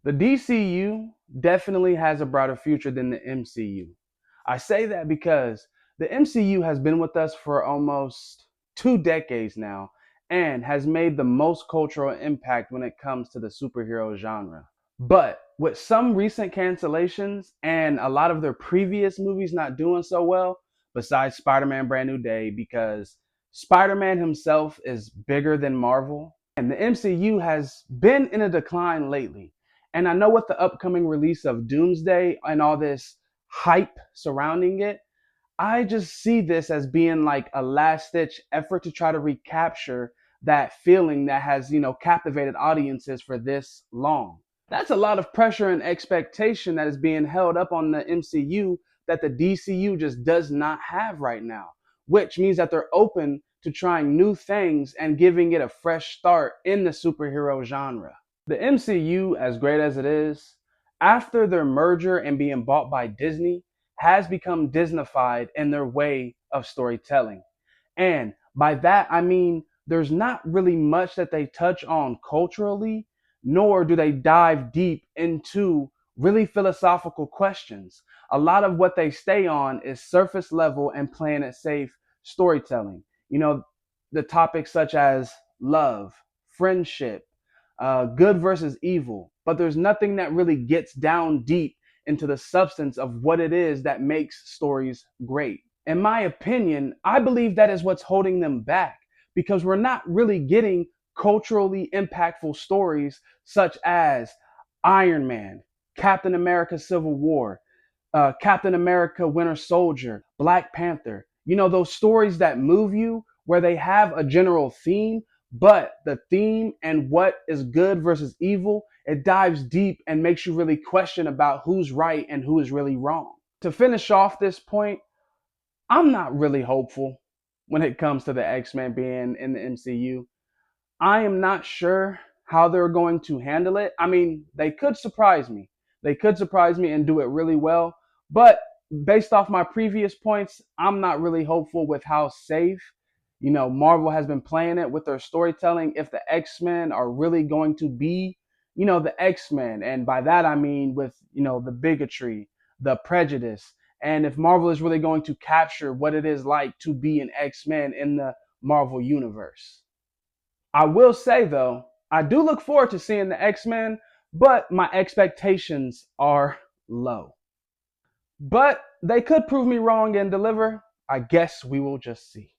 The DCU definitely has a brighter future than the MCU. I say that because the MCU has been with us for almost 2 decades now and has made the most cultural impact when it comes to the superhero genre. But with some recent cancellations and a lot of their previous movies not doing so well, besides Spider Man Brand New Day, because Spider Man himself is bigger than Marvel, and the MCU has been in a decline lately. And I know with the upcoming release of Doomsday and all this hype surrounding it, I just see this as being like a last stitch effort to try to recapture that feeling that has, captivated audiences for this long. That's a lot of pressure and expectation that is being held up on the MCU that the DCU just does not have right now, which means that they're open to trying new things and giving it a fresh start in the superhero genre. The MCU, as great as it is, after their merger and being bought by Disney, has become Disneyfied in their way of storytelling. And by that, I mean there's not really much that they touch on culturally, nor do they dive deep into really philosophical questions. A lot of what they stay on is surface level and playing it safe storytelling. The topics such as love, friendship, good versus evil, but there's nothing that really gets down deep into the substance of what it is that makes stories great. In my opinion, I believe that is what's holding them back because we're not really getting culturally impactful stories such as Iron Man, Captain America Civil War, Captain America Winter Soldier, Black Panther. Those stories that move you where they have a general theme, but the theme and what is good versus evil, it dives deep and makes you really question about who's right and who is really wrong. To finish off this point, I'm not really hopeful when it comes to the X-Men being in the MCU. I am not sure how they're going to handle it. I mean, they could surprise me. They could surprise me and do it really well. But based off my previous points, I'm not really hopeful with how safe, Marvel has been playing it with their storytelling. If the X-Men are really going to be, the X-Men. And by that, I mean with, the bigotry, the prejudice. And if Marvel is really going to capture what it is like to be an X-Men in the Marvel universe. I will say though, I do look forward to seeing the X-Men, but my expectations are low. But they could prove me wrong and deliver. I guess we will just see.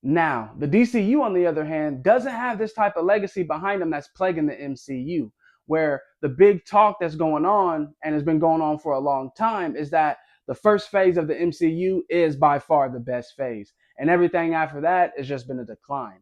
Now, the DCU, on the other hand, doesn't have this type of legacy behind them that's plaguing the MCU, where the big talk that's going on and has been going on for a long time is that the first phase of the MCU is by far the best phase, and everything after that has just been a decline.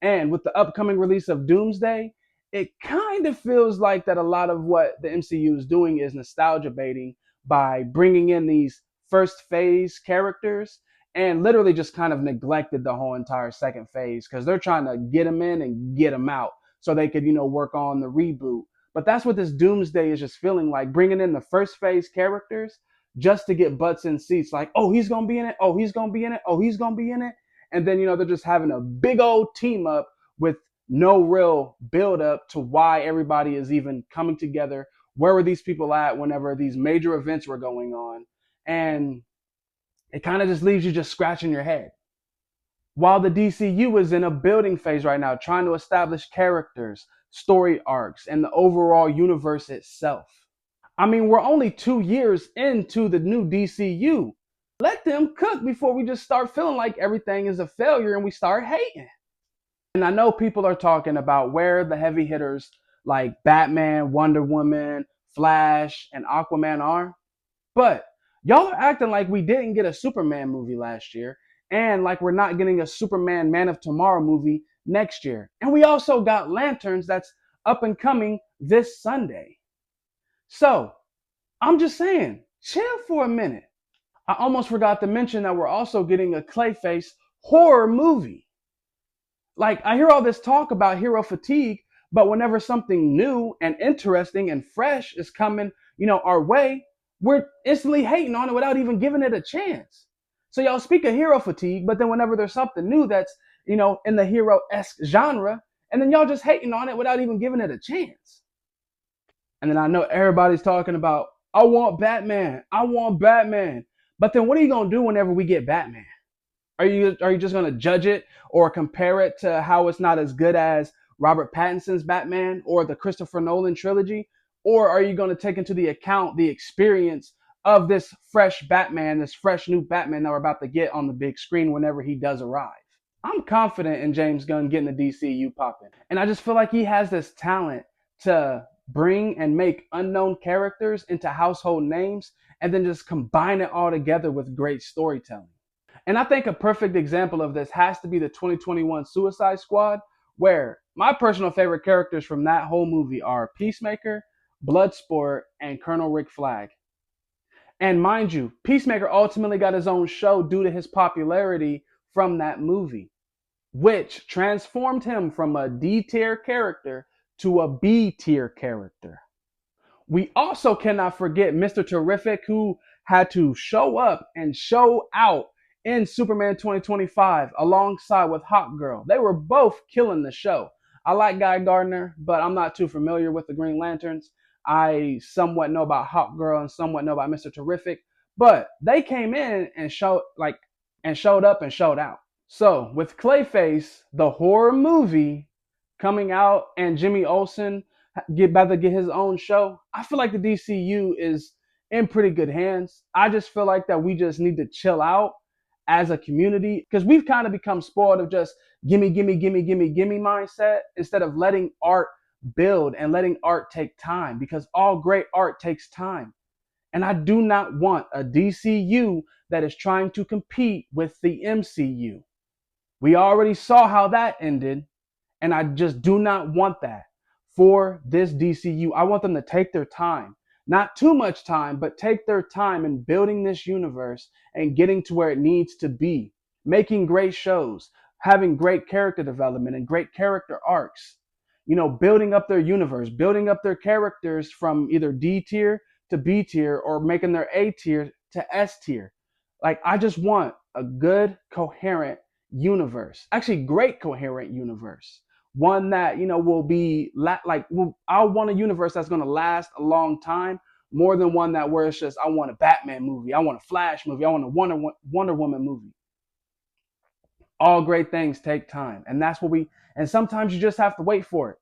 And with the upcoming release of Doomsday, it kind of feels like that a lot of what the MCU is doing is nostalgia baiting by bringing in these first phase characters and literally just kind of neglected the whole entire second phase because they're trying to get them in and get them out so they could, work on the reboot. But that's what this Doomsday is just feeling like, bringing in the first phase characters just to get butts in seats. Like, oh, he's gonna be in it. Oh, he's gonna be in it. Oh, he's gonna be in it. And then they're just having a big old team up with no real build up to why everybody is even coming together. Where were these people at whenever these major events were going on? And it kind of just leaves you just scratching your head. While the DCU is in a building phase right now, trying to establish characters, story arcs, and the overall universe itself. I mean, we're only 2 years into the new DCU. Let them cook before we just start feeling like everything is a failure and we start hating. And I know people are talking about where the heavy hitters like Batman, Wonder Woman, Flash, and Aquaman are. But y'all are acting like we didn't get a Superman movie last year and like we're not getting a Superman Man of Tomorrow movie next year. And we also got Lanterns that's up and coming this Sunday. So I'm just saying, chill for a minute. I almost forgot to mention that we're also getting a Clayface horror movie. Like, I hear all this talk about hero fatigue, but whenever something new and interesting and fresh is coming, our way, we're instantly hating on it without even giving it a chance. So y'all speak of hero fatigue, but then whenever there's something new that's, in the hero-esque genre, and then y'all just hating on it without even giving it a chance. And then I know everybody's talking about, I want Batman. I want Batman. But then what are you going to do whenever we get Batman? Are you just going to judge it or compare it to how it's not as good as Robert Pattinson's Batman or the Christopher Nolan trilogy? Or are you going to take into the account the experience of this fresh Batman, this fresh new Batman that we're about to get on the big screen whenever he does arrive? I'm confident in James Gunn getting the DCU popping. And I just feel like he has this talent to bring and make unknown characters into household names and then just combine it all together with great storytelling. And I think a perfect example of this has to be the 2021 Suicide Squad, where my personal favorite characters from that whole movie are Peacemaker, Bloodsport, and Colonel Rick Flag. And mind you, Peacemaker ultimately got his own show due to his popularity from that movie, which transformed him from a D tier character to a B tier character. We also cannot forget Mr. Terrific, who had to show up and show out in Superman 2025 alongside with Hawkgirl. They were both killing the show. I like Guy Gardner, but I'm not too familiar with the Green Lanterns. I somewhat know about Hawkgirl and somewhat know about Mr. Terrific, but they came in and showed up and showed out. So with Clayface, the horror movie coming out, and Jimmy Olsen about to get his own show, I feel like the DCU is in pretty good hands. I just feel like that we just need to chill out as a community because we've kind of become spoiled of just gimme, gimme, gimme, gimme, gimme mindset instead of letting art build and letting art take time because all great art takes time. And I do not want a DCU that is trying to compete with the MCU. We already saw how that ended, and I just do not want that for this DCU. I want them to take their time, not too much time, but take their time in building this universe and getting to where it needs to be, making great shows, having great character development and great character arcs, building up their universe, building up their characters from either D tier to B tier or making their A tier to S tier. Like, I just want a good, coherent universe, actually, great, coherent universe. One that, will be I want a universe that's going to last a long time more than one that where it's just, I want a Batman movie, I want a Flash movie, I want a Wonder Woman movie. All great things take time. And sometimes you just have to wait for it.